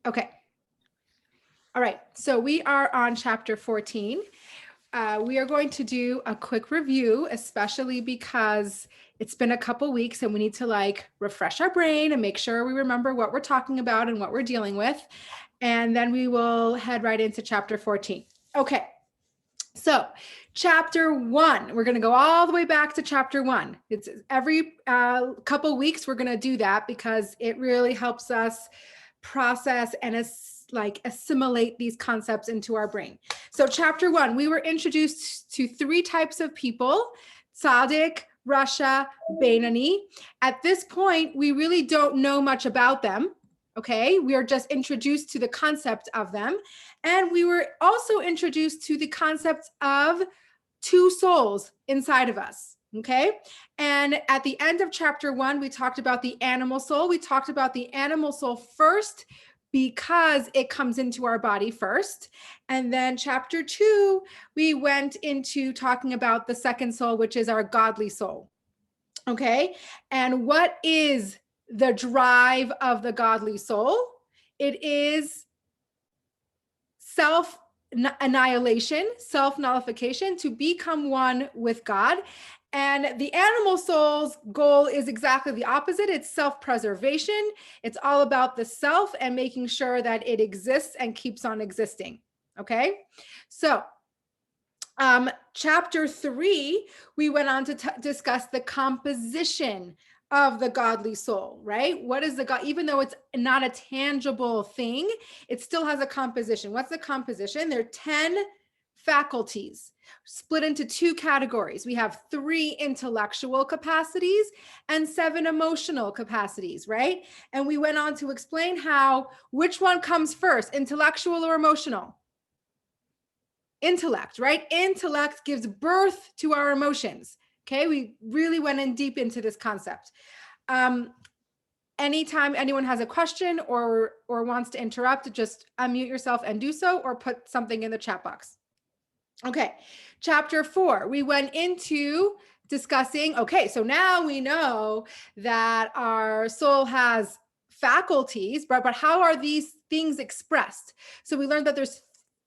Okay. All right. So we are on chapter 14. We are going to do a quick review, especially because it's been a couple weeks and we need to refresh our brain and make sure we remember what we're talking about and what we're dealing with. And then we will head right into chapter 14. Okay. So chapter 1, we're going to go all the way back to chapter 1. It's every couple weeks we're going to do that because it really helps us process and assimilate these concepts into our brain. So chapter 1, we were introduced to 3 types of people: Tzaddik, Rasha, Beinani. At this point, we really don't know much about them. Okay, we are just introduced to the concept of them. And we were also introduced to the concept of 2 souls inside of us. Okay. And at the end of chapter 1, we talked about the animal soul. We talked about the animal soul first because it comes into our body first. And then chapter 2, we went into talking about the second soul, which is our godly soul. Okay. And what is the drive of the godly soul? It is self-annihilation, self-nullification, to become one with God. And the animal soul's goal is exactly the opposite. It's self-preservation. It's all about the self and making sure that it exists and keeps on existing. Okay. So chapter 3, we went on to discuss the composition of the godly soul, right? What is the God? Even though it's not a tangible thing, it still has a composition. What's the composition? There are 10 faculties split into 2 categories. We have 3 intellectual capacities and 7 emotional capacities, right? And we went on to explain which one comes first, intellectual or emotional? Intellect, right? Intellect gives birth to our emotions. Okay, we really went in deep into this concept. Anytime anyone has a question or wants to interrupt, just unmute yourself and do so, or put something in the chat box. Okay, chapter 4, we went into discussing, okay, so now we know that our soul has faculties, but how are these things expressed? So we learned that there's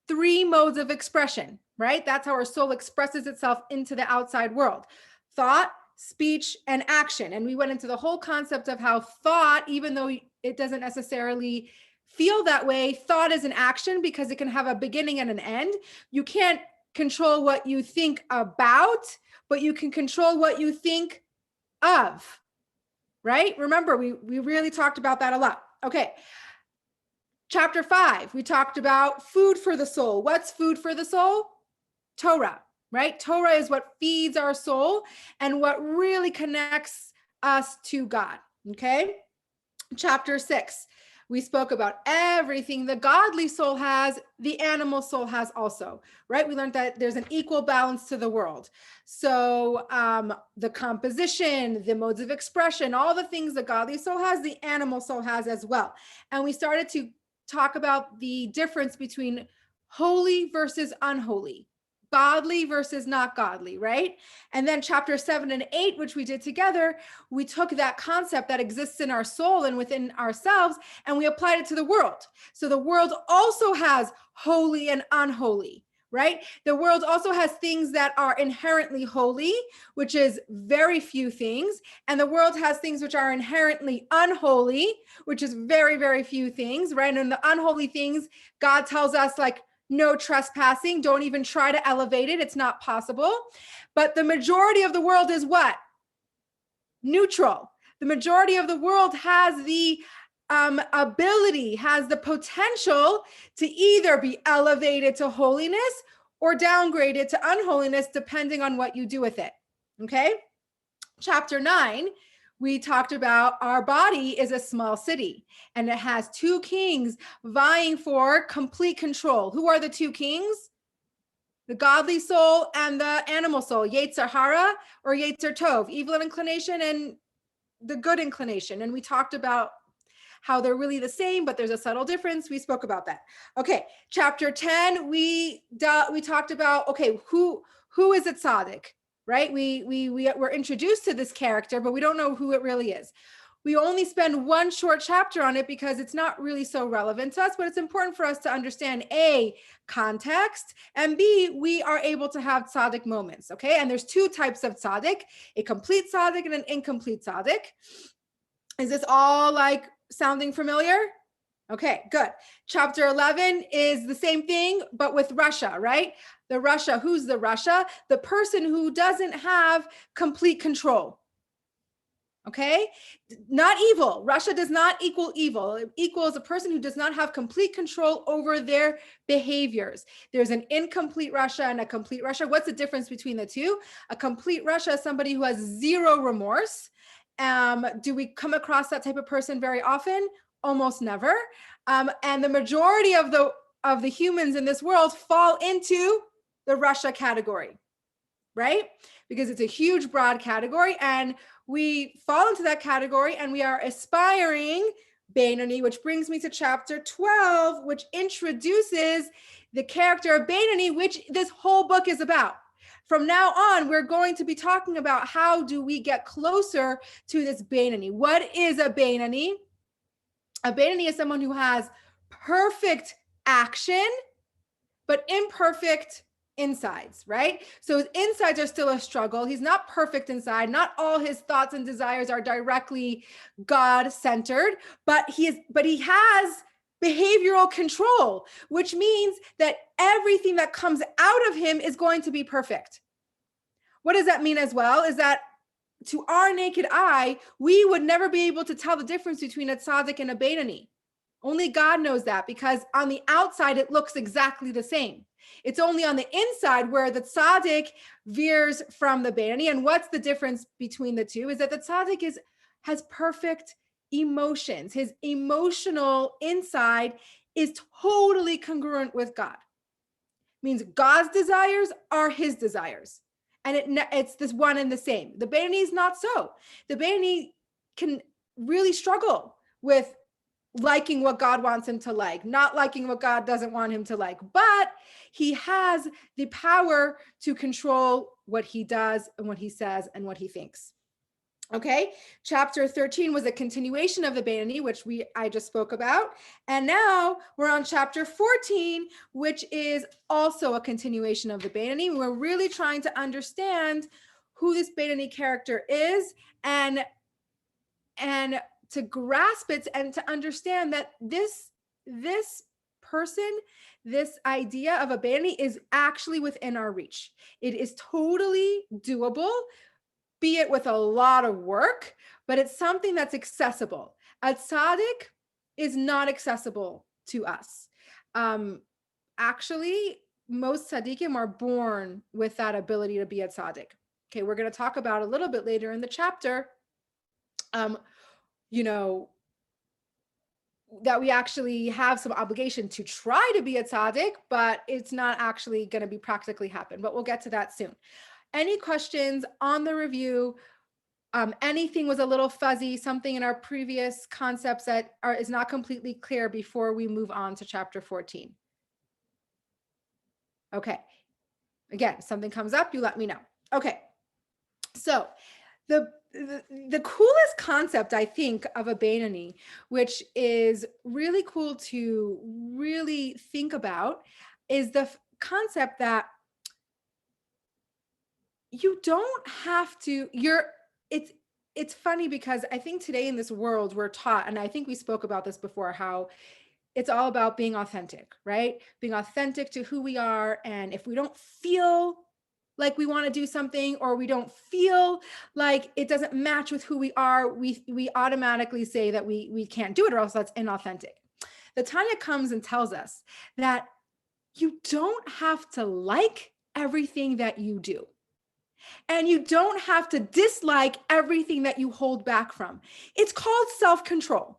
3 modes of expression, right? That's how our soul expresses itself into the outside world: thought, speech, and action. And we went into the whole concept of how thought, even though it doesn't necessarily feel that way, thought is an action because it can have a beginning and an end. You can't control what you think about, but you can control what you think of, right? Remember, we really talked about that a lot. Okay. Chapter 5, we talked about food for the soul. What's food for the soul? Torah, right? Torah is what feeds our soul and what really connects us to God. Okay. Chapter 6, we spoke about everything the godly soul has, the animal soul has also, right? We learned that there's an equal balance to the world. So the composition, the modes of expression, all the things the godly soul has, the animal soul has as well. And we started to talk about the difference between holy versus unholy, godly versus not godly, right? And then chapter 7 and 8, which we did together, we took that concept that exists in our soul and within ourselves, and we applied it to the world. So the world also has holy and unholy, right? The world also has things that are inherently holy, which is very few things. And the world has things which are inherently unholy, which is very, very few things, right? And the unholy things, God tells us, no trespassing, don't even try to elevate it. It's not possible. But the majority of the world is what? Neutral. The majority of the world has the ability, has the potential to either be elevated to holiness or downgraded to unholiness, depending on what you do with it. Okay. Chapter 9, we talked about our body is a small city and it has 2 kings vying for complete control. Who are the 2 kings? The godly soul and the animal soul, Yetzer Hara or Yetzer Tov, evil inclination and the good inclination. And we talked about how they're really the same, but there's a subtle difference. We spoke about that. Okay, chapter 10, we talked about, okay, who is a tzaddik, right? We were introduced to this character, but we don't know who it really is. we only spend one short chapter on it because it's not really so relevant to us, but it's important for us to understand A, context, and B, we are able to have tzaddik moments, okay? And there's two types of tzaddik, a complete tzaddik and an incomplete tzaddik. Is this all like sounding familiar? Okay, good. Chapter 11 is the same thing, but with Russia, right? The Russia, who's the Russia? The person who doesn't have complete control. Okay, not evil. Russia does not equal evil. It equals a person who does not have complete control over their behaviors. There's an incomplete Russia and a complete Russia. What's the difference between the two? A complete Russia is somebody who has zero remorse. Do we come across that type of person very often? Almost never. And the majority of the humans in this world fall into the Russia category, right? Because it's a huge, broad category, and we fall into that category, and we are aspiring Beinoni, which brings me to chapter 12, which introduces the character of Beinoni, which this whole book is about. From now on, we're going to be talking about how do we get closer to this Beinoni. What is a Beinoni? A Beinoni is someone who has perfect action, but imperfect insides, right? So his insides are still a struggle. He's not perfect inside. Not all his thoughts and desires are directly God-centered, but he has behavioral control, which means that everything that comes out of him is going to be perfect. What does that mean as well? Is that to our naked eye, we would never be able to tell the difference between a tzaddik and a Beinoni. Only God knows that, because on the outside, it looks exactly the same. It's only on the inside where the tzaddik veers from the Beinoni. And what's the difference between the two is that the tzaddik has perfect emotions. His emotional inside is totally congruent with God. It means God's desires are his desires. And it's this one and the same. The Beinoni is not so. The Beinoni can really struggle with liking what God wants him to like, not liking what God doesn't want him to like, but he has the power to control what he does and what he says and what he thinks. Okay, chapter 13 was a continuation of the Beinoni, which I just spoke about. And now we're on chapter 14, which is also a continuation of the Beinoni. We're really trying to understand who this Beinoni character is and to grasp it and to understand that this person, this idea of a Beinoni is actually within our reach. It is totally doable, be it with a lot of work, but it's something that's accessible. A tzaddik is not accessible to us. Actually, most tzaddikim are born with that ability to be a tzaddik. Okay, we're going to talk about a little bit later in the chapter, that we actually have some obligation to try to be a tzaddik, but it's not actually going to be practically happen. But we'll get to that soon. Any questions on the review? Anything was a little fuzzy, something in our previous concepts that is not completely clear before we move on to chapter 14? Okay. Again, if something comes up, you let me know. Okay. So the coolest concept, I think, of a Beinoni, which is really cool to really think about, is the concept that you don't have to, it's funny because I think today in this world we're taught, and I think we spoke about this before, how it's all about being authentic, right? Being authentic to who we are. And if we don't feel like we want to do something, or we don't feel like it doesn't match with who we are, we automatically say that we can't do it, or else that's inauthentic. The Tanya comes and tells us that you don't have to like everything that you do. And you don't have to dislike everything that you hold back from. It's called self-control,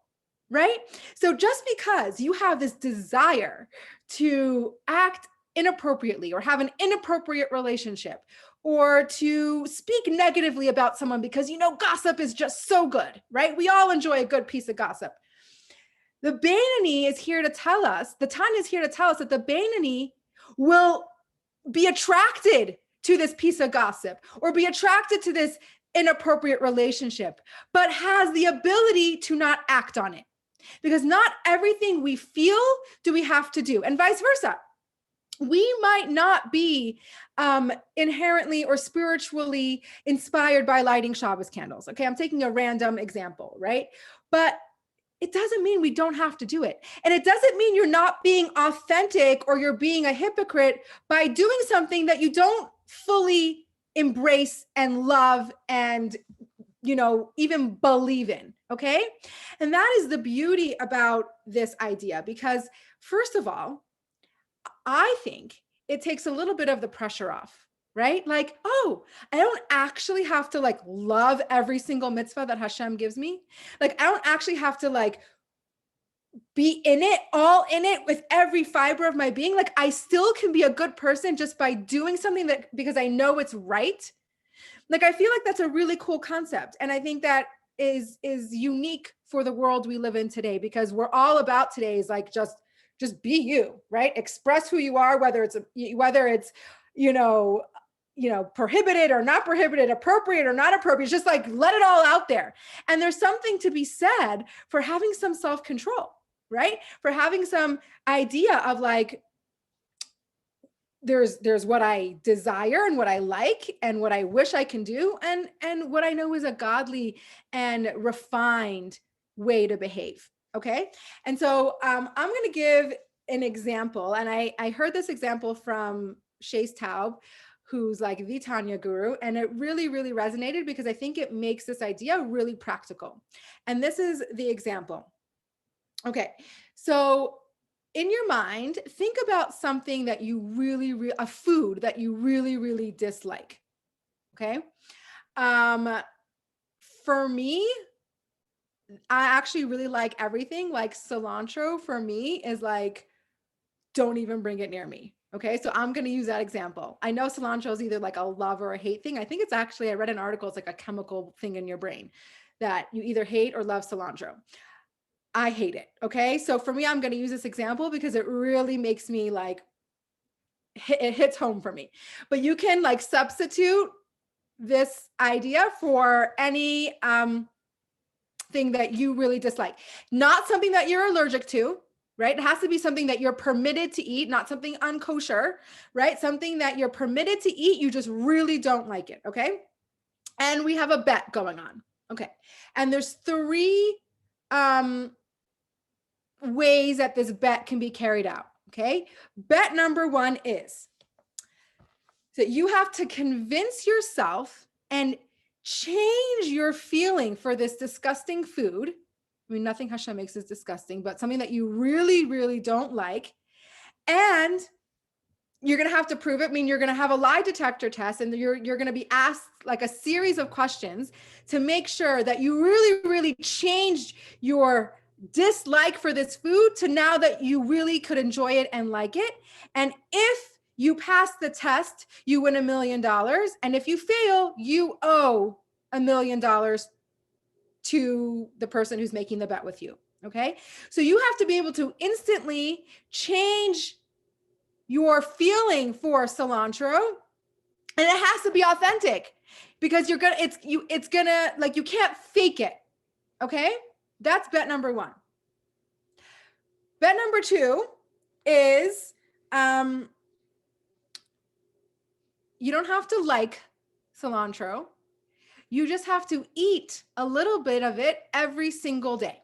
right? So just because you have this desire to act inappropriately or have an inappropriate relationship, or to speak negatively about someone because gossip is just so good, right? We all enjoy a good piece of gossip. The Beinoni is here to tell us, the Tanya is here to tell us that the Beinoni will be attracted to this piece of gossip, or be attracted to this inappropriate relationship, but has the ability to not act on it. Because not everything we feel do we have to do, and vice versa. We might not be inherently or spiritually inspired by lighting Shabbos candles. Okay, I'm taking a random example, right? But it doesn't mean we don't have to do it. And it doesn't mean you're not being authentic or you're being a hypocrite by doing something that you don't fully embrace and love and, you know, even believe in. Okay. And that is the beauty about this idea, because first of all, I think it takes a little bit of the pressure off, right? Like, oh, I don't actually have to like love every single mitzvah that Hashem gives me. Like, I don't actually have to like be in it, all in it with every fiber of my being. Like, I still can be a good person just by doing something that, because I know it's right. Like, I feel like that's a really cool concept. And I think that is unique for the world we live in today, because we're all about today is like, just be you, right? Express who you are, whether it's, you know, prohibited or not prohibited, appropriate or not appropriate, just like let it all out there. And there's something to be said for having some self-control, right? For having some idea of like, there's what I desire and what I like and what I wish I can do, and what I know is a godly and refined way to behave. Okay. And so I'm going to give an example. And I heard this example from Shays Taub, who's like the Tanya guru. And it really, really resonated because I think it makes this idea really practical. And this is the example. Okay. So in your mind, think about something that you really, a food that you really, really dislike. Okay. For me, I actually really like everything. Like cilantro for me is like, don't even bring it near me. Okay. So I'm going to use that example. I know cilantro is either like a love or a hate thing. I think it's actually, I read an article, it's like a chemical thing in your brain that you either hate or love cilantro. I hate it. Okay. So for me, I'm going to use this example because it really makes me like, it hits home for me. But you can like substitute this idea for any thing that you really dislike, not something that you're allergic to, right? It has to be something that you're permitted to eat, not something unkosher, right? Something that you're permitted to eat, you just really don't like it, okay? And we have a bet going on, okay? And there's 3 ways that this bet can be carried out, okay? Bet number 1 is that you have to convince yourself and change your feeling for this disgusting food. I mean, nothing Hashem makes is disgusting, but something that you really, really don't like. And you're going to have to prove it. I mean, you're going to have a lie detector test, and you're going to be asked like a series of questions to make sure that you really, really changed your dislike for this food to now that you really could enjoy it and like it. And if you pass the test, you win $1 million. And if you fail, you owe $1 million to the person who's making the bet with you. Okay. So you have to be able to instantly change your feeling for cilantro, and it has to be authentic, because it's gonna like, you can't fake it. Okay. That's bet number 1. Bet number 2 is, you don't have to like cilantro. You just have to eat a little bit of it every single day.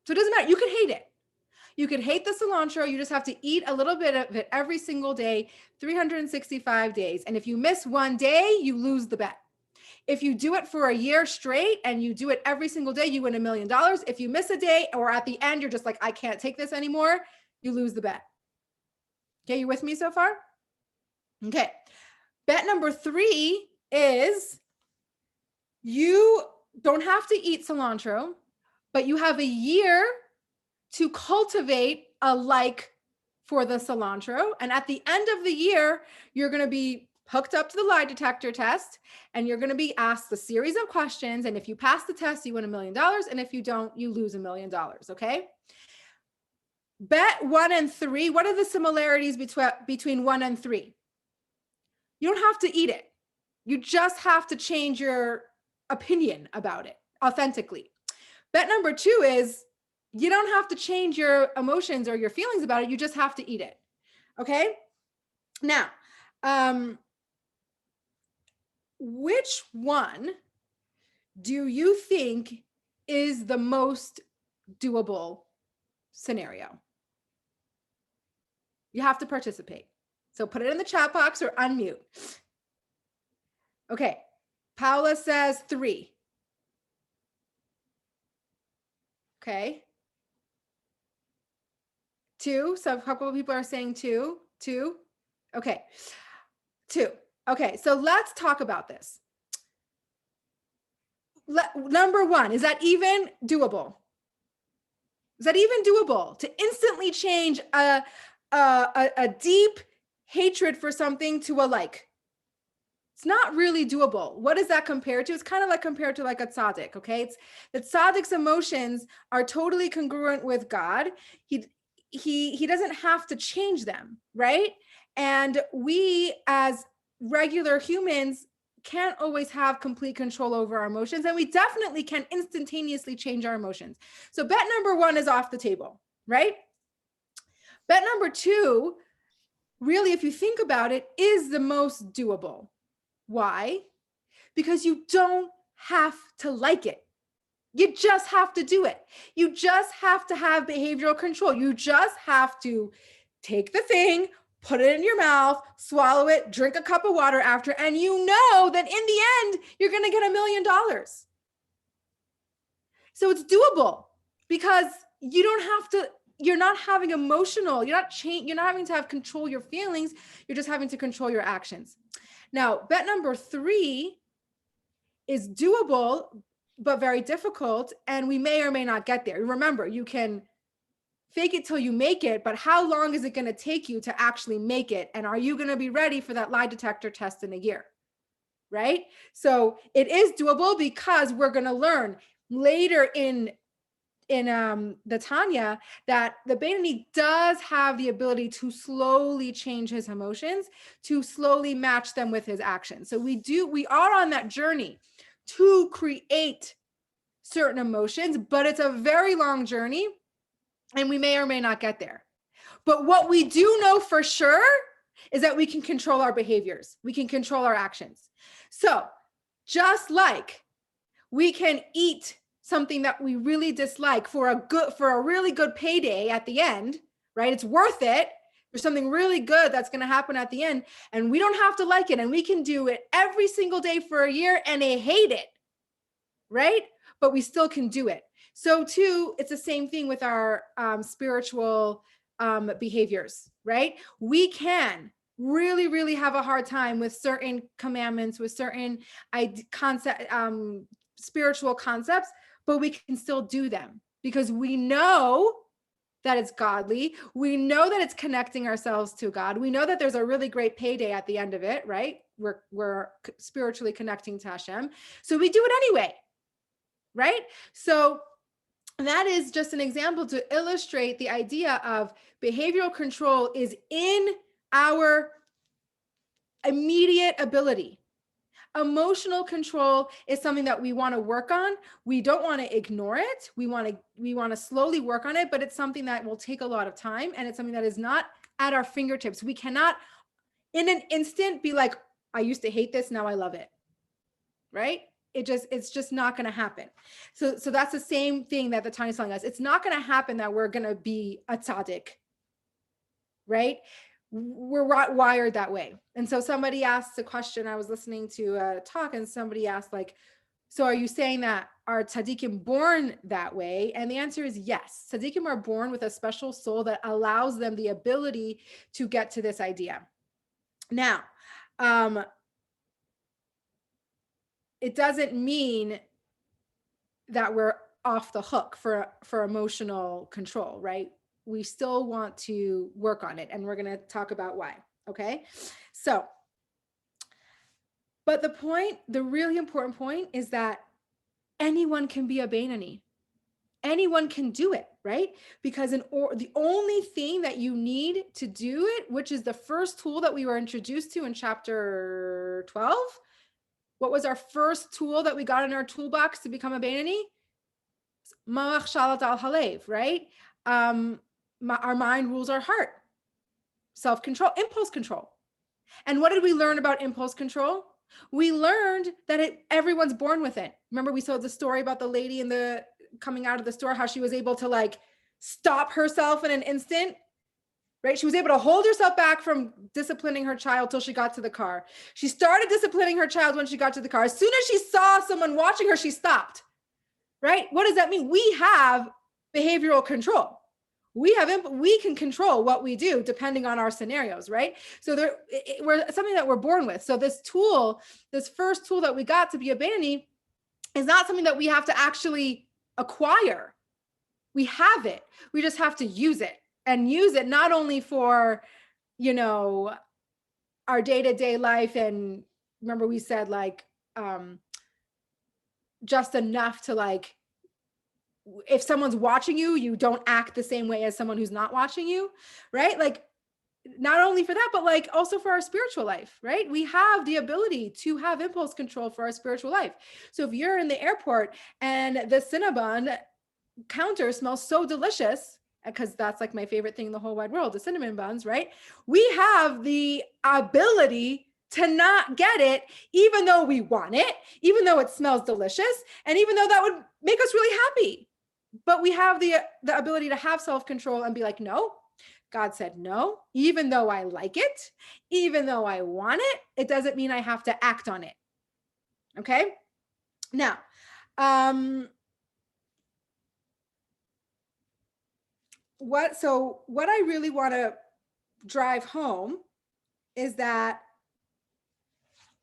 So it doesn't matter. You could hate it. You could hate the cilantro. You just have to eat a little bit of it every single day, 365 days. And if you miss one day, you lose the bet. If you do it for a year straight and you do it every single day, you win $1 million. If you miss a day or at the end, you're just like, I can't take this anymore, you lose the bet. Okay, you with me so far? Okay. Bet number 3 is you don't have to eat cilantro, but you have a year to cultivate a like for the cilantro. And at the end of the year, you're going to be hooked up to the lie detector test, and you're going to be asked a series of questions. And if you pass the test, you win $1 million. And if you don't, you lose $1 million. Okay. Bet 1 and 3. What are the similarities between 1 and 3? You don't have to eat it. You just have to change your opinion about it authentically. Bet number 2 is you don't have to change your emotions or your feelings about it. You just have to eat it. Okay. Now, which one do you think is the most doable scenario? You have to participate. So put it in the chat box or unmute. Okay. Paula says 3. Okay. 2. So a couple of people are saying 2. 2. Okay. 2. Okay. So let's talk about this. Number 1, is that even doable? Is that even doable to instantly change a deep hatred for something to a like? It's not really doable. What does that compare to? It's kind of like compared to like a tzaddik, okay? It's that tzaddik's emotions are totally congruent with God. He doesn't have to change them, right? And we as regular humans can't always have complete control over our emotions, and we definitely can instantaneously change our emotions. So bet number 1 is off the table, right? Bet number 2, really, if you think about it, is the most doable. Why? Because you don't have to like it. You just have to do it. You just have to have behavioral control. You just have to take the thing, put it in your mouth, swallow it, drink a cup of water after, and you know that in the end, you're going to get $1 million. So it's doable because you don't have to, you're not having emotional, you're not having to have control your feelings. You're just having to control your actions. Now, bet number 3 is doable, but very difficult. And we may or may not get there. Remember, you can fake it till you make it, but how long is it going to take you to actually make it? And are you going to be ready for that lie detector test in a year? Right? So it is doable because we're going to learn later in the Tanya that the Beinoni does have the ability to slowly change his emotions, to slowly match them with his actions. So we are on that journey to create certain emotions, but it's a very long journey and we may or may not get there. But what we do know for sure is that we can control our behaviors. We can control our actions. So just like we can eat something that we really dislike for a really good payday at the end, right? It's worth it. There's something really good that's going to happen at the end, and we don't have to like it, and we can do it every single day for a year and hate it, right? But we still can do it. So too, it's the same thing with our spiritual behaviors, right? We can really, really have a hard time with certain commandments, with certain spiritual concepts, but we can still do them because we know that it's godly. We know that it's connecting ourselves to God. We know that there's a really great payday at the end of it, right? We're spiritually connecting to Hashem. So we do it anyway, right? So that is just an example to illustrate the idea of behavioral control is in our immediate ability. Emotional control is something that we want to work on. We don't want to ignore it. We want to slowly work on it, but it's something that will take a lot of time, and it's something that is not at our fingertips. We cannot in an instant be like, I used to hate this, now I love it. Right? It's just not going to happen. So that's the same thing that the Tanya is telling us. It's not going to happen that we're going to be a tzaddik. Right? We're wired that way. And so somebody asked a question. I was listening to a talk and somebody asked, like, so are you saying that are tzaddikim born that way? And the answer is yes. Tzaddikim are born with a special soul that allows them the ability to get to this idea. Now, it doesn't mean that we're off the hook for emotional control, right? We still want to work on it, and we're going to talk about why. Okay. So, but the really important point is that anyone can be a Beinoni. Anyone can do it, right? Because the only thing that you need to do it, which is the first tool that we were introduced to in chapter 12, What was our first tool that we got in our toolbox to become a Beinoni? Ma'ach shalat al halev, right? Our mind rules our heart. Self-control, impulse control. And what did we learn about impulse control? We learned that everyone's born with it. Remember, we saw the story about the lady coming out of the store, how she was able to like stop herself in an instant, right? She was able to hold herself back from disciplining her child till she got to the car. She started disciplining her child when she got to the car. As soon as she saw someone watching her, she stopped, right? What does that mean? We have behavioral control. We can control what we do depending on our scenarios, right? So we're something that we're born with. So this first tool that we got to be a Beinoni is not something that we have to actually acquire. We have it. We just have to use it, and use it not only for, our day-to-day life. And remember we said like, just enough to like, if someone's watching you, you don't act the same way as someone who's not watching you, right? Like, not only for that, but like also for our spiritual life, right? We have the ability to have impulse control for our spiritual life. So if you're in the airport and the Cinnabon counter smells so delicious, because that's like my favorite thing in the whole wide world, the cinnamon buns, right? We have the ability to not get it, even though we want it, even though it smells delicious, and even though that would make us really happy. But we have the ability to have self-control and be like, no, God said no, even though I like it, even though I want it, it doesn't mean I have to act on it. Okay. Now, what I really want to drive home is that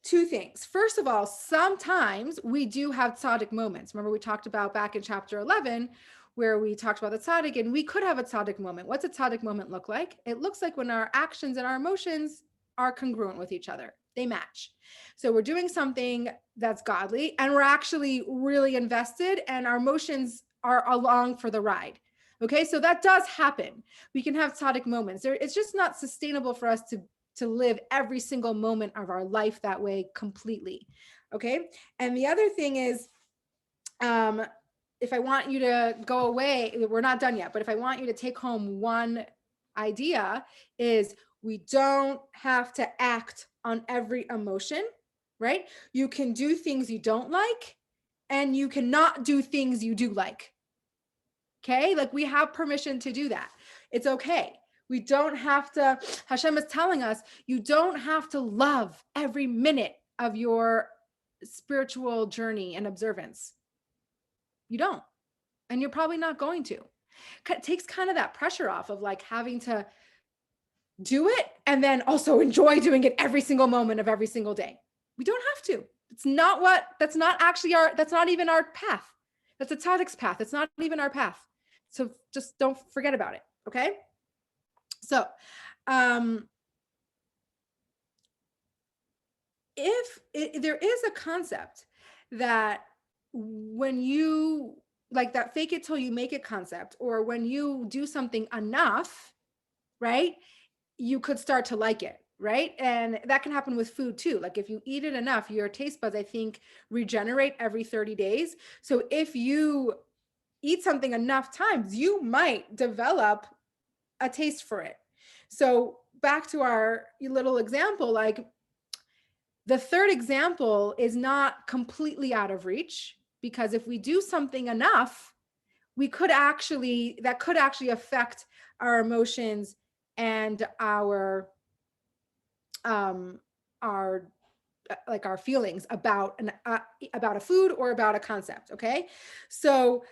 two things. First of all, sometimes we do have tzaddik moments. Remember, we talked about back in chapter 11, where we talked about the tzaddik, and we could have a tzaddik moment. What's a tzaddik moment look like? It looks like when our actions and our emotions are congruent with each other. They match. So we're doing something that's godly, and we're actually really invested, and our emotions are along for the ride. Okay, so that does happen. We can have tzaddik moments. It's just not sustainable for us to live every single moment of our life that way completely. Okay. And the other thing is, if I want you to go away, we're not done yet, but if I want you to take home one idea, is we don't have to act on every emotion, right? You can do things you don't like, and you cannot do things you do like. Okay. Like, we have permission to do that. It's okay. We don't have to, Hashem is telling us, you don't have to love every minute of your spiritual journey and observance. You don't. And you're probably not going to. It takes kind of that pressure off of like having to do it and then also enjoy doing it every single moment of every single day. We don't have to. That's not even our path. That's a tzaddik's path. It's not even our path. So just don't forget about it. Okay. So, there is a concept that when you like that fake it till you make it concept, or when you do something enough, right, you could start to like it, right? And that can happen with food too. Like, if you eat it enough, your taste buds, I think, regenerate every 30 days. So if you eat something enough times, you might develop a taste for it. So back to our little example, like the third example is not completely out of reach, because if we do something enough, that could actually affect our emotions and our feelings about a food or about a concept. Okay. So,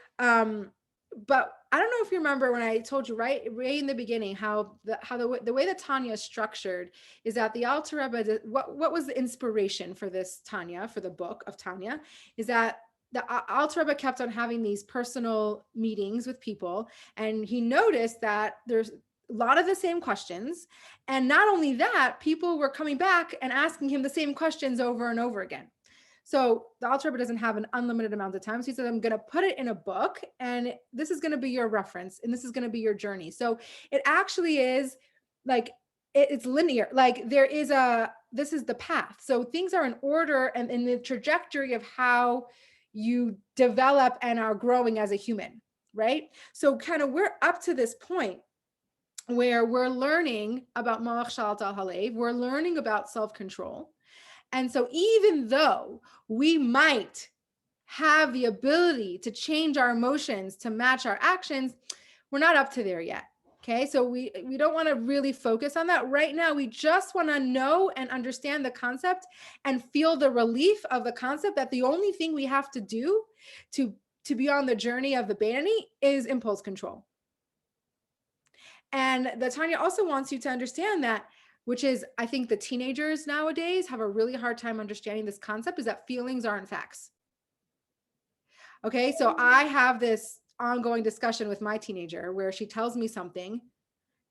but I don't know if you remember when I told you right in the beginning how the way that Tanya is structured is that the Alter Rebbe, what was the inspiration for this Tanya, for the book of Tanya, is that the Alter Rebbe kept on having these personal meetings with people, and he noticed that there's a lot of the same questions, and not only that, people were coming back and asking him the same questions over and over again. So the Alter Rebbe doesn't have an unlimited amount of time. So he said, I'm going to put it in a book, and this is going to be your reference, and this is going to be your journey. So it actually is like, it's linear. Like this is the path. So things are in order and in the trajectory of how you develop and are growing as a human, right? So kind of we're up to this point where we're learning about Malach Shalat al Halev, we're learning about self-control. And so even though we might have the ability to change our emotions to match our actions, we're not up to there yet. Okay, so we don't want to really focus on that right now. We just want to know and understand the concept and feel the relief of the concept that the only thing we have to do to be on the journey of the Beinoni is impulse control. And the Tanya also wants you to understand that, which is, I think the teenagers nowadays have a really hard time understanding this concept, is that feelings aren't facts. Okay, so I have this ongoing discussion with my teenager where she tells me something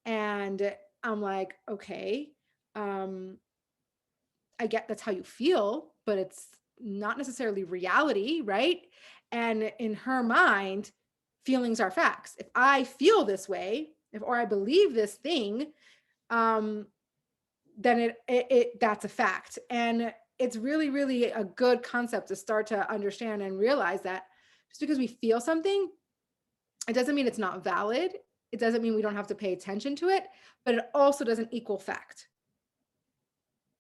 and I'm like, okay, I get that's how you feel, but it's not necessarily reality, right? And in her mind, feelings are facts. If I feel this way, or I believe this thing, then it that's a fact. And it's really, really a good concept to start to understand and realize that just because we feel something, it doesn't mean it's not valid. It doesn't mean we don't have to pay attention to it, but it also doesn't equal fact.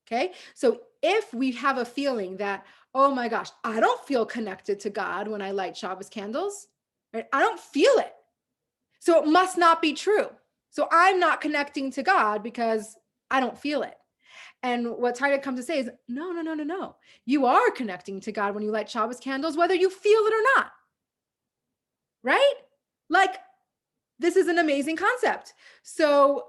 Okay. So if we have a feeling that, oh my gosh, I don't feel connected to God when I light Shabbos candles, right? I don't feel it. So it must not be true. So I'm not connecting to God because I don't feel it. And what Tanya comes to say is, no. You are connecting to God when you light Shabbos candles, whether you feel it or not. Right? Like, this is an amazing concept. So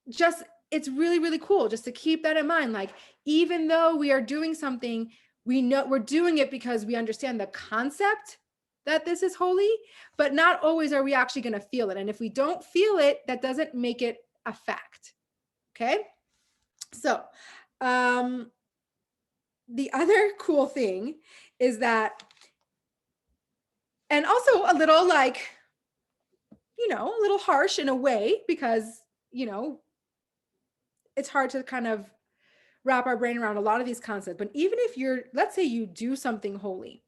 just, it's really, really cool just to keep that in mind. Like, even though we are doing something, we know we're doing it because we understand the concept that this is holy, but not always are we actually going to feel it. And if we don't feel it, that doesn't make it a fact. Okay. So, the other cool thing is that, and also a little like, a little harsh in a way, because, it's hard to kind of wrap our brain around a lot of these concepts. But even if let's say you do something holy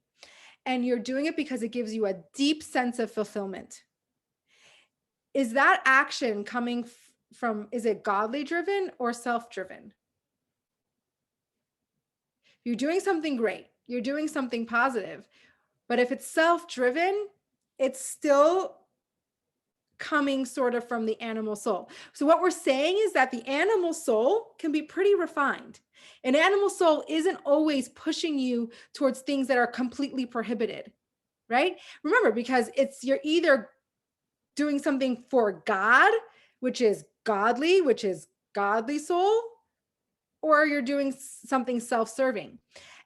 and you're doing it because it gives you a deep sense of fulfillment, is that action coming from, is it godly driven or self-driven? You're doing something great, you're doing something positive, but if it's self-driven, it's still coming sort of from the animal soul. So what we're saying is that the animal soul can be pretty refined. An animal soul isn't always pushing you towards things that are completely prohibited, right? Remember, because you're either doing something for God, which is godly soul, or you're doing something self-serving.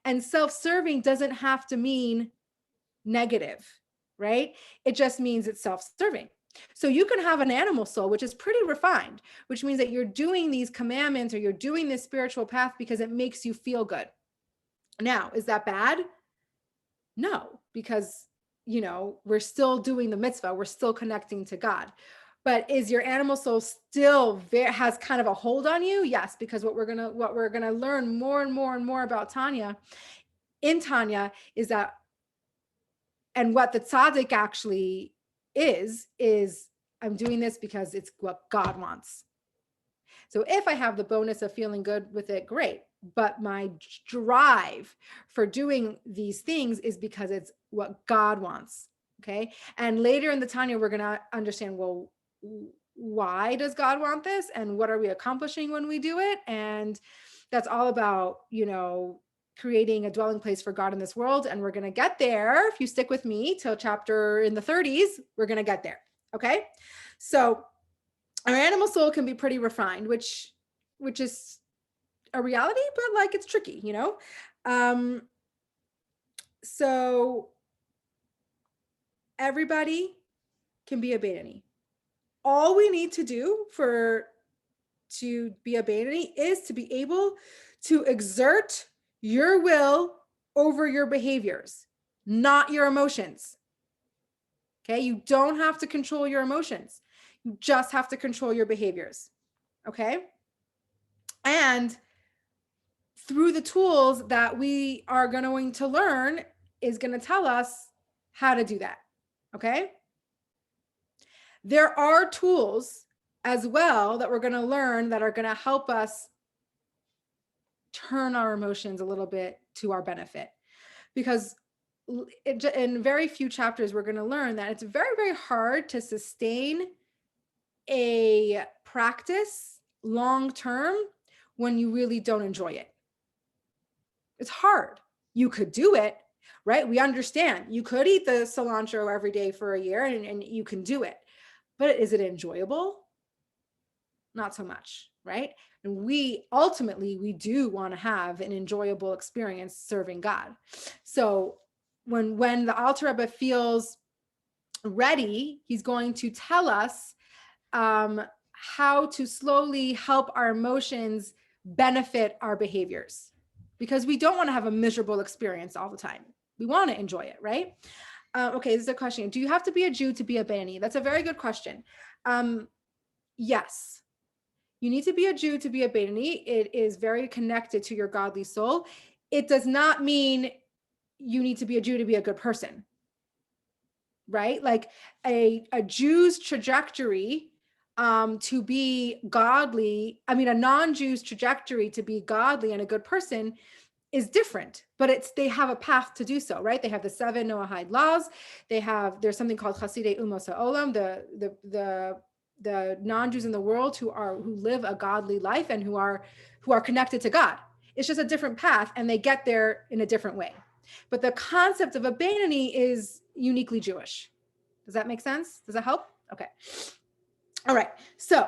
And self-serving doesn't have to mean negative, right? It just means it's self-serving. So you can have an animal soul, which is pretty refined, which means that you're doing these commandments or you're doing this spiritual path because it makes you feel good. Now, is that bad? No, because, we're still doing the mitzvah. We're still connecting to God. But is your animal soul still has kind of a hold on you? Yes, because what we're gonna learn more and more and more about Tanya is that, and what the tzaddik actually is I'm doing this because it's what God wants. So if I have the bonus of feeling good with it, great. But my drive for doing these things is because it's what God wants. Okay. And later in the Tanya, we're going to understand, well, why does God want this? And what are we accomplishing when we do it? And that's all about, creating a dwelling place for God in this world. And we're going to get there. If you stick with me till chapter in the 30s, we're going to get there. Okay. So our animal soul can be pretty refined, which is a reality, but like, it's tricky, so everybody can be a Beinoni. All we need to do to be a Beinoni is to be able to exert your will over your behaviors, not your emotions. Okay. You don't have to control your emotions. You just have to control your behaviors. Okay. And through the tools that we are going to learn is going to tell us how to do that. Okay. There are tools as well that we're going to learn that are going to help us turn our emotions a little bit to our benefit, because in very few chapters, we're going to learn that it's very, very hard to sustain a practice long term when you really don't enjoy it. It's hard. You could do it, right? We understand. You could eat the cilantro every day for a year and you can do it. But is it enjoyable? Not so much, right? And we do want to have an enjoyable experience serving God. So when the Alter Rebbe feels ready, he's going to tell us how to slowly help our emotions benefit our behaviors, because we don't want to have a miserable experience all the time. We want to enjoy it, right? Okay, this is a question. Do you have to be a Jew to be a Beni? That's a very good question. Yes, you need to be a Jew to be a Beni. It is very connected to your godly soul. It does not mean you need to be a Jew to be a good person, right? Like a Jew's trajectory to be godly, I mean, a non-Jew's trajectory to be godly and a good person is different, but they have a path to do so, right? They have the 7 Noahide laws. There's something called Chasidei Umos HaOlam, the non-Jews in the world who live a godly life and who are connected to God. It's just a different path, and they get there in a different way. But the concept of a Beinoni is uniquely Jewish. Does that make sense? Does that help? Okay. All right. So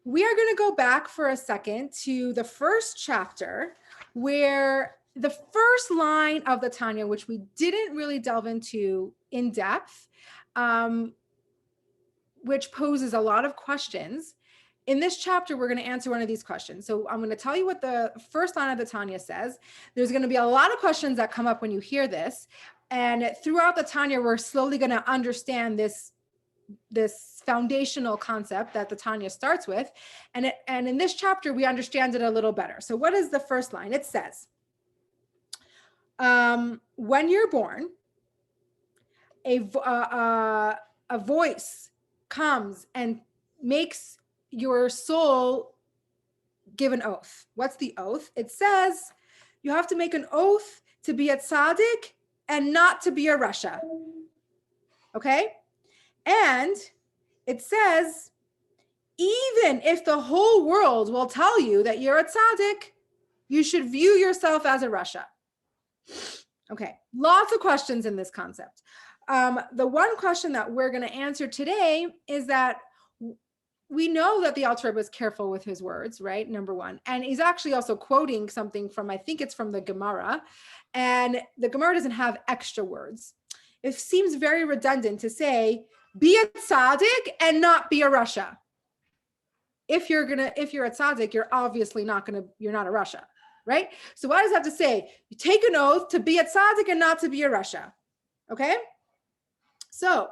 we are going to go back for a second to the first chapter, where the first line of the Tanya, which we didn't really delve into in depth, which poses a lot of questions. In this chapter, we're going to answer one of these questions. So I'm going to tell you what the first line of the Tanya says. There's going to be a lot of questions that come up when you hear this. And throughout the Tanya, we're slowly going to understand this foundational concept that the Tanya starts with. And in this chapter, we understand it a little better. So what is the first line? It says, when you're born, a voice comes and makes your soul give an oath. What's the oath? It says you have to make an oath to be a tzaddik and not to be a rasha. Okay? And it says, even if the whole world will tell you that you're a tzaddik, you should view yourself as a rasha. Okay, lots of questions in this concept. The one question that we're going to answer today is that we know that the Alter Rebbe is careful with his words, right? Number one. And he's actually also quoting something from, I think it's from the Gemara. And the Gemara doesn't have extra words. It seems very redundant to say, be a tzaddik and not be a rasha. If you're a tzaddik, you're obviously you're not a rasha, right? So why does it have to say, you take an oath to be a tzaddik and not to be a rasha? Okay? So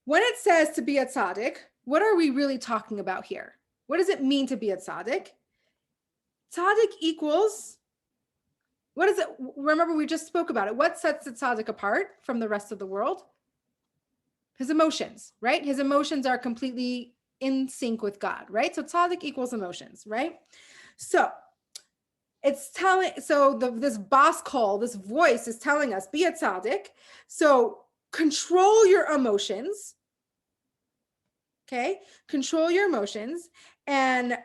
when it says to be a tzaddik, what are we really talking about here? What does it mean to be a tzaddik? Tzaddik equals, what is it? Remember, we just spoke about it. What sets the tzaddik apart from the rest of the world? His emotions, right? His emotions are completely in sync with God, right? So tzaddik equals emotions, right? So this boss call, this voice is telling us, be a tzaddik. So control your emotions. Okay, control your emotions, and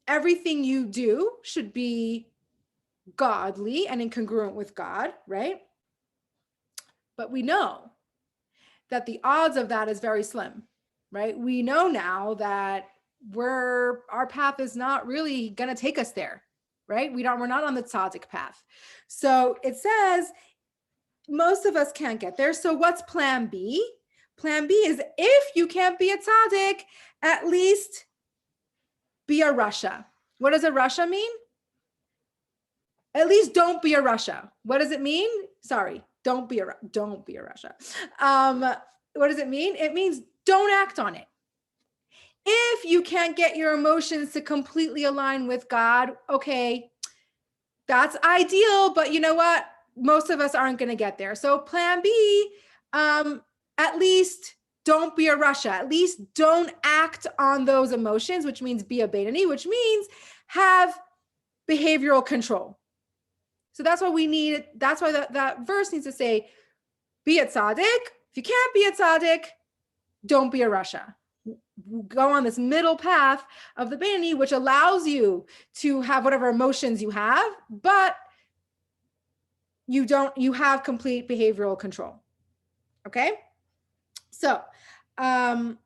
everything you do should be godly and incongruent with God, right? But we know that the odds of that is very slim, right? We know now that our path is not really going to take us there, right? We're not on the tzaddik path. So it says most of us can't get there. So what's plan B? Plan B is, if you can't be a tzaddik, at least be a rasha. What does a rasha mean? At least don't be a rasha. What does it mean? Sorry, don't be a rasha. What does it mean? It means don't act on it. If you can't get your emotions to completely align with God, okay, that's ideal, but you know what? Most of us aren't going to get there. So plan B, at least don't be a Russia. At least don't act on those emotions, which means be a Beinoni, which means have behavioral control. So that's why we need, that's why that verse needs to say, be a tzaddik. If you can't be a tzaddik, don't be a Russia. Go on this middle path of the Beinoni, which allows you to have whatever emotions you have, but you have complete behavioral control. Okay. So, but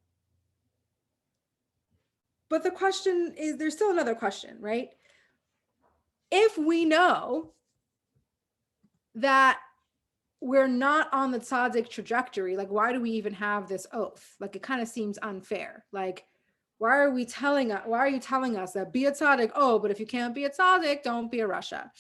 the question is, there's still another question, right? If we know that we're not on the tzaddik trajectory, like, why do we even have this oath? Like, it kind of seems unfair. Like, why are you telling us that be a tzaddik? Oh, but if you can't be a tzaddik, don't be a Russia.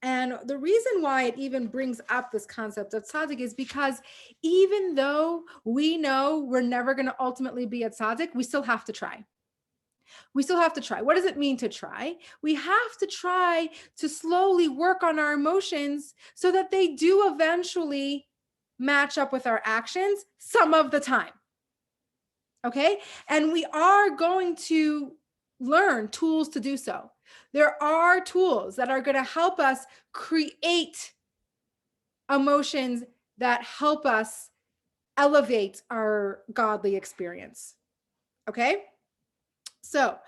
And the reason why it even brings up this concept of tzaddik is because even though we know we're never going to ultimately be a tzaddik, we still have to try. We still have to try. What does it mean to try? We have to try to slowly work on our emotions so that they do eventually match up with our actions some of the time. Okay? And we are going to learn tools to do so. There are tools that are going to help us create emotions that help us elevate our godly experience. Okay? So,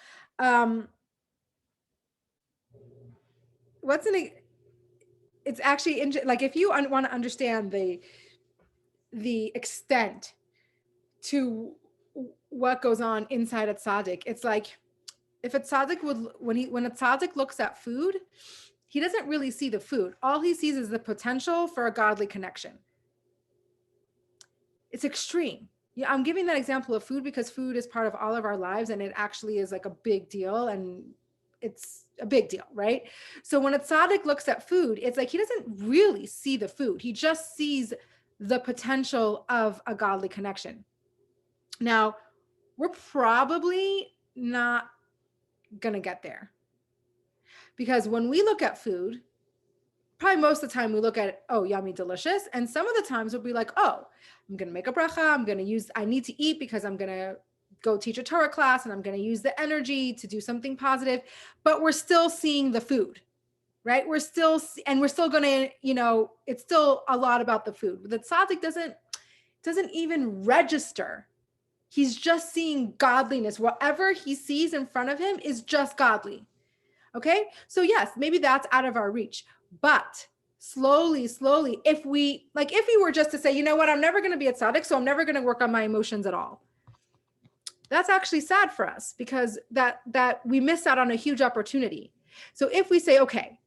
it's actually like, if you want to understand the extent to what goes on inside a tzaddik, it's like, if a tzaddik when a tzaddik looks at food, he doesn't really see the food. All he sees is the potential for a godly connection. It's extreme. Yeah, I'm giving that example of food because food is part of all of our lives, and it actually is like a big deal, and it's a big deal, right? So when a tzaddik looks at food, it's like he doesn't really see the food. He just sees the potential of a godly connection. Now, we're probably not gonna get there, because when we look at food, probably most of the time we look at it, oh, yummy, delicious. And some of the times we'll be like, oh, I'm going to make a bracha. I need to eat because I'm going to go teach a Torah class, and I'm going to use the energy to do something positive. But we're still seeing the food, right? We're still going to, it's still a lot about the food. The tzaddik doesn't even register. He's just seeing godliness. Whatever he sees in front of him is just godly. Okay. So yes, maybe that's out of our reach, but slowly, if we were just to say, you know what, I'm never going to be a tzaddik, so I'm never going to work on my emotions at all. That's actually sad for us, because that we miss out on a huge opportunity. So if we say, okay,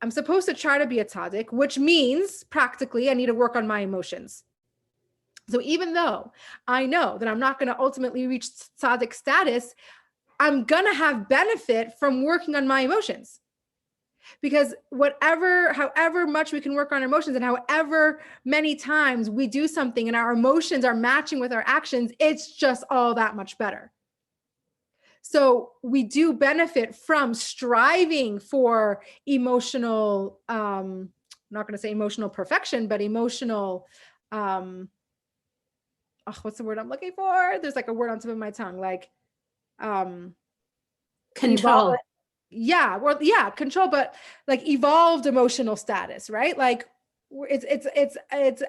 I'm supposed to try to be a tzaddik, which means practically I need to work on my emotions. So even though I know that I'm not going to ultimately reach tzaddik status, I'm going to have benefit from working on my emotions, because however much we can work on our emotions, and however many times we do something and our emotions are matching with our actions, it's just all that much better. So we do benefit from striving for emotional, I'm not going to say emotional perfection, but emotional, what's the word I'm looking for? There's like a word on top of my tongue, like, control. Control, but like evolved emotional status, right? Like it's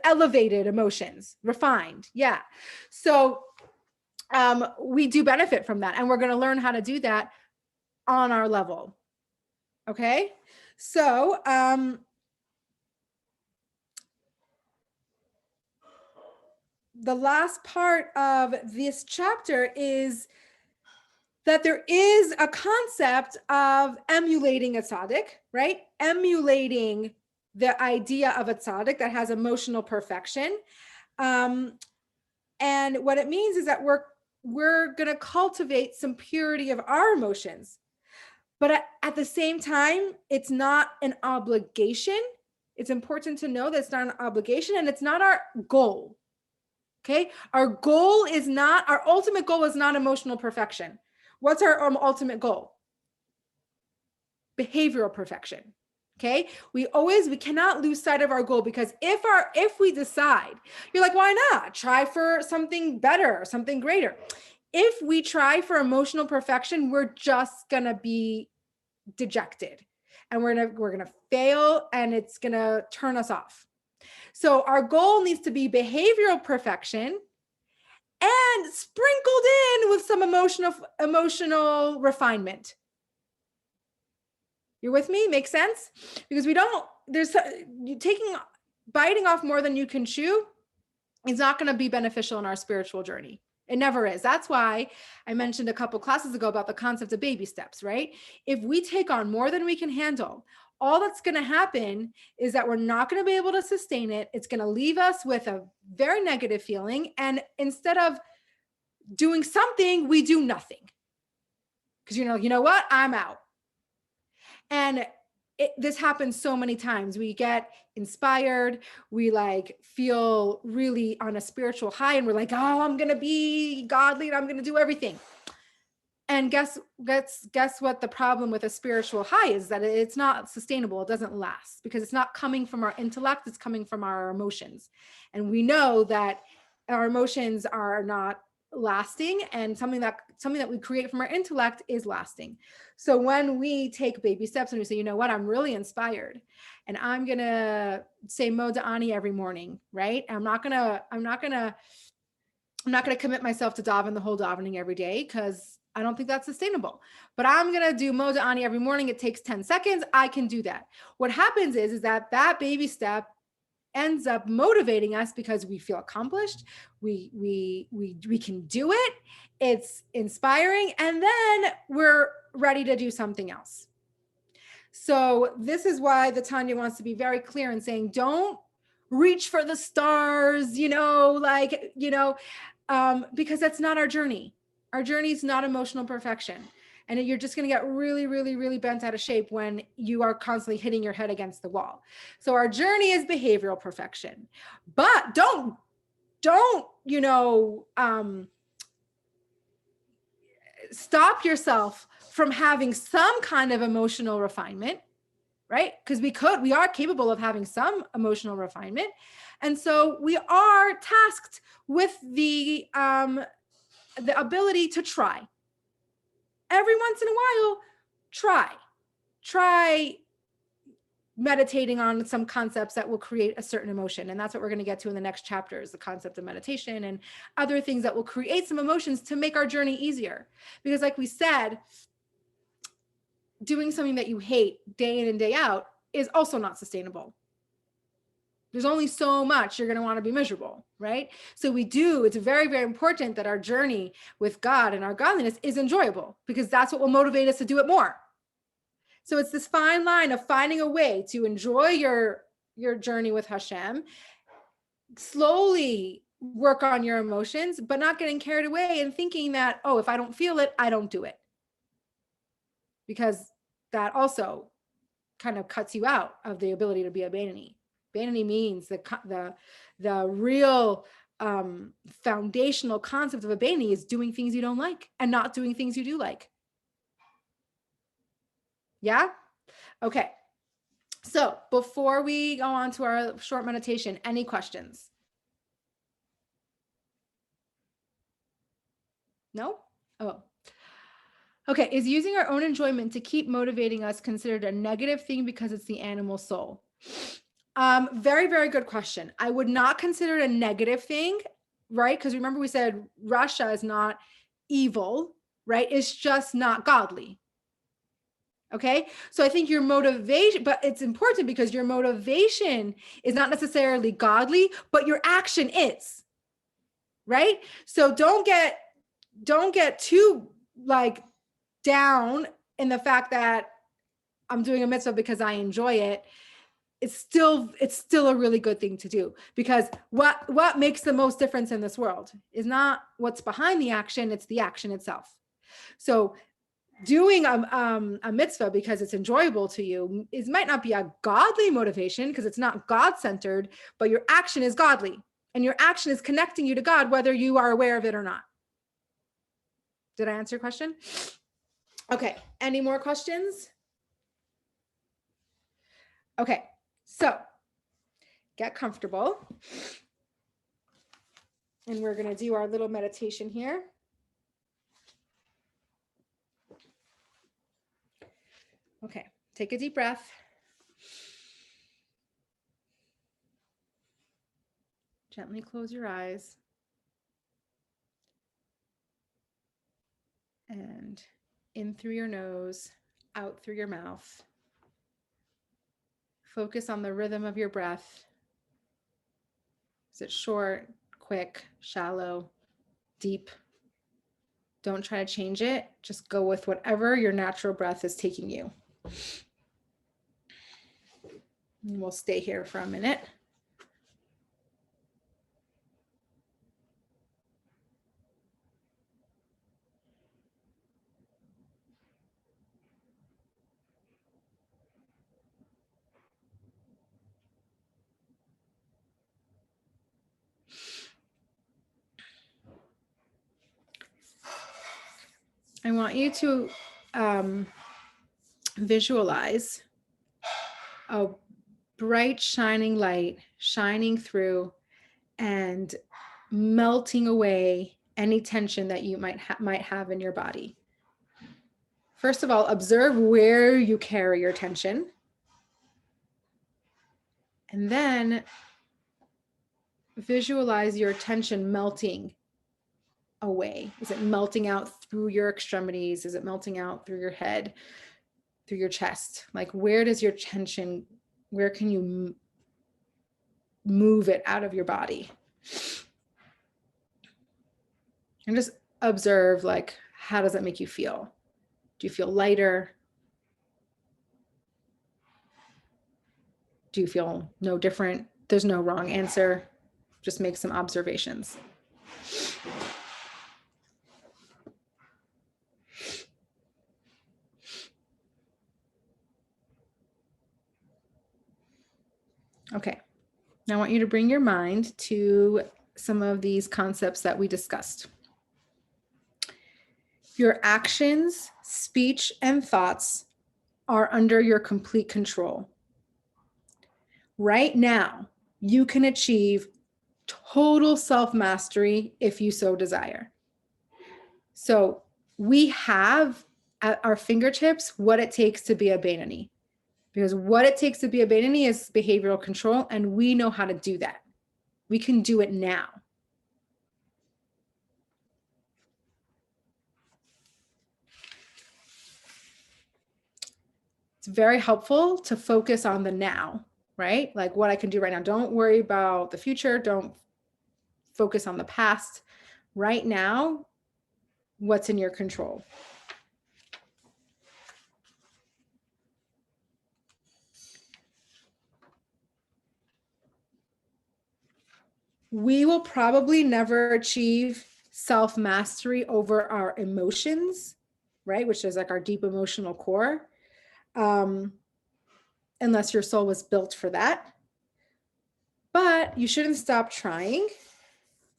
elevated emotions, refined. Yeah. So we do benefit from that, and we're going to learn how to do that on our level. Okay. So the last part of this chapter is that there is a concept of emulating a tzaddik, right? Emulating the idea of a tzaddik that has emotional perfection. And what it means is that we're going to cultivate some purity of our emotions. But at the same time, it's not an obligation. It's important to know that it's not an obligation, and it's not our goal. Okay. Our ultimate goal is not emotional perfection. What's our ultimate goal? Behavioral perfection. Okay. We cannot lose sight of our goal, because if we decide, you're like, why not try for something better, something greater? If we try for emotional perfection, we're just going to be dejected, and we're going to fail, and it's going to turn us off. So our goal needs to be behavioral perfection, and sprinkled in with some emotional refinement. You're with me? Makes sense? Because biting off more than you can chew is not going to be beneficial in our spiritual journey. It never is. That's why I mentioned a couple classes ago about the concept of baby steps, right? If we take on more than we can handle, all that's going to happen is that we're not going to be able to sustain it. It's going to leave us with a very negative feeling. And instead of doing something, we do nothing. Because you know what? I'm out. And this happens so many times. We get inspired. We feel really on a spiritual high, and we're like, oh, I'm going to be godly and I'm going to do everything. And guess what the problem with a spiritual high is? That it's not sustainable. It doesn't last, because it's not coming from our intellect. It's coming from our emotions. And we know that our emotions are not lasting, and something that we create from our intellect is lasting. So when we take baby steps and we say, you know what, I'm really inspired, and I'm going to say Moda Ani every morning, right? I'm not going to commit myself to daven the whole davening every day, because I don't think that's sustainable. But I'm going to do Moda Ani every morning. It takes 10 seconds. I can do that. What happens is that baby step ends up motivating us, because we feel accomplished. We can do it. It's inspiring. And then we're ready to do something else. So this is why the Tanya wants to be very clear in saying, don't reach for the stars, because that's not our journey. Our journey is not emotional perfection. And you're just going to get really, really, really bent out of shape when you are constantly hitting your head against the wall. So our journey is behavioral perfection. But don't stop yourself from having some kind of emotional refinement, right? Because we are capable of having some emotional refinement. And so we are tasked with the ability to try. Every once in a while, try meditating on some concepts that will create a certain emotion. And that's what we're going to get to in the next chapter, is the concept of meditation and other things that will create some emotions to make our journey easier. Because like we said, doing something that you hate day in and day out is also not sustainable. There's only so much you're going to want to be miserable, right? So it's very, very important that our journey with God and our godliness is enjoyable, because that's what will motivate us to do it more. So it's this fine line of finding a way to enjoy your journey with Hashem, slowly work on your emotions, but not getting carried away and thinking that, oh, if I don't feel it, I don't do it. Because that also kind of cuts you out of the ability to be a Bainani. Bainani means the real foundational concept of a Bainani is doing things you don't like and not doing things you do like. Yeah? Okay. So before we go on to our short meditation, any questions? No? Oh. Okay. Is using our own enjoyment to keep motivating us considered a negative thing because it's the animal soul? Very, very good question. I would not consider it a negative thing, right? Because remember we said Russia is not evil, right? It's just not godly. Okay. So I think your motivation, but it's important because your motivation is not necessarily godly, but your action is, right? So don't get too down in the fact that I'm doing a mitzvah because I enjoy it. It's still a really good thing to do, because what makes the most difference in this world is not what's behind the action, it's the action itself. So doing a mitzvah because it's enjoyable to you might not be a godly motivation, because it's not God-centered, but your action is godly. And your action is connecting you to God, whether you are aware of it or not. Did I answer your question? Okay. Any more questions? Okay. So get comfortable. And we're going to do our little meditation here. Okay. Take a deep breath. Gently close your eyes. And in through your nose, out through your mouth. Focus on the rhythm of your breath. Is it short, quick, shallow, deep? Don't try to change it. Just go with whatever your natural breath is taking you. And we'll stay here for a minute. I want you to visualize a bright shining light shining through and melting away any tension that you might have in your body. First of all, observe where you carry your tension. And then visualize your tension melting away. Is it melting out through your extremities? Is it melting out through your head, through your chest? Like, where does your tension, where can you move it out of your body? And just observe, like, how does that make you feel? Do you feel lighter? Do you feel no different? There's no wrong answer. Just make some observations. Okay. Now I want you to bring your mind to some of these concepts that we discussed. Your actions, speech, and thoughts are under your complete control. Right now, you can achieve total self-mastery if you so desire. So we have at our fingertips what it takes to be a Bainani. Because what it takes to be a Bainani is behavioral control, and we know how to do that. We can do it now. It's very helpful to focus on the now, right? Like what I can do right now. Don't worry about the future. Don't focus on the past. Right now, what's in your control? We will probably never achieve self-mastery over our emotions, right? Which is like our deep emotional core. Unless your soul was built for that. But you shouldn't stop trying.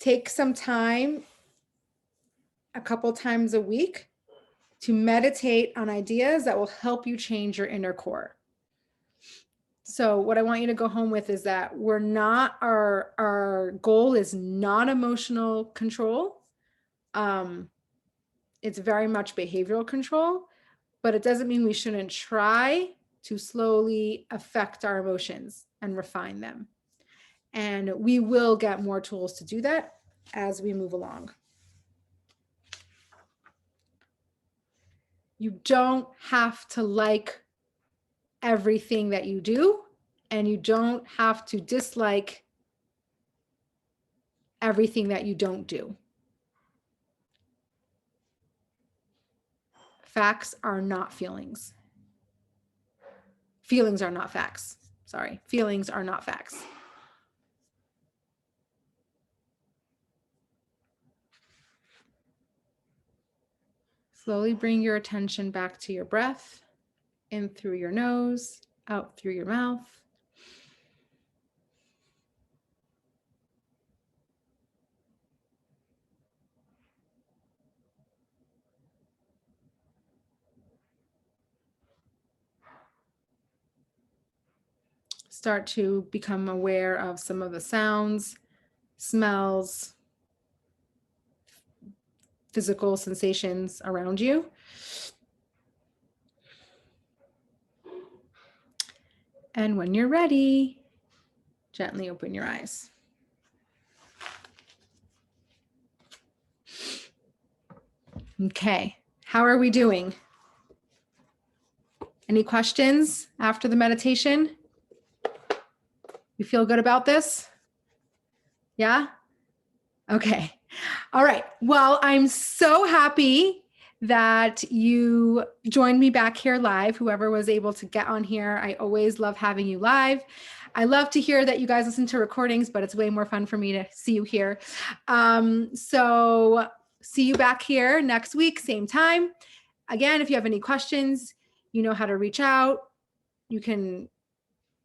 Take some time, a couple times a week, to meditate on ideas that will help you change your inner core. So what I want you to go home with is that we're not, our goal is not emotional control. It's very much behavioral control, but it doesn't mean we shouldn't try to slowly affect our emotions and refine them. And we will get more tools to do that as we move along. You don't have to like everything that you do, and you don't have to dislike everything that you don't do. Facts are not feelings. Feelings are not facts. Sorry, feelings are not facts. Slowly bring your attention back to your breath, in through your nose, out through your mouth. start to become aware of some of the sounds, smells, physical sensations around you. And when you're ready, gently open your eyes. Okay, how are we doing? Any questions after the meditation? You feel good about this? Yeah? Okay. All right. Well, I'm so happy that you joined me back here live, whoever was able to get on here. I always love having you live. I love to hear that you guys listen to recordings, but it's way more fun for me to see you here. So see you back here next week, same time. Again, if you have any questions, you know how to reach out. You can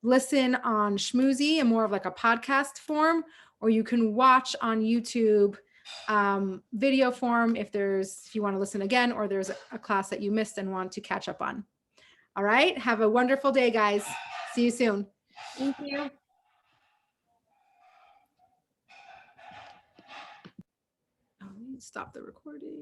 listen on Schmoozy in more of like a podcast form, or you can watch on YouTube video form if you want to listen again, or there's a class that you missed and want to catch up on. All right. Have a wonderful day, guys. See you soon. Thank you. Stop the recording.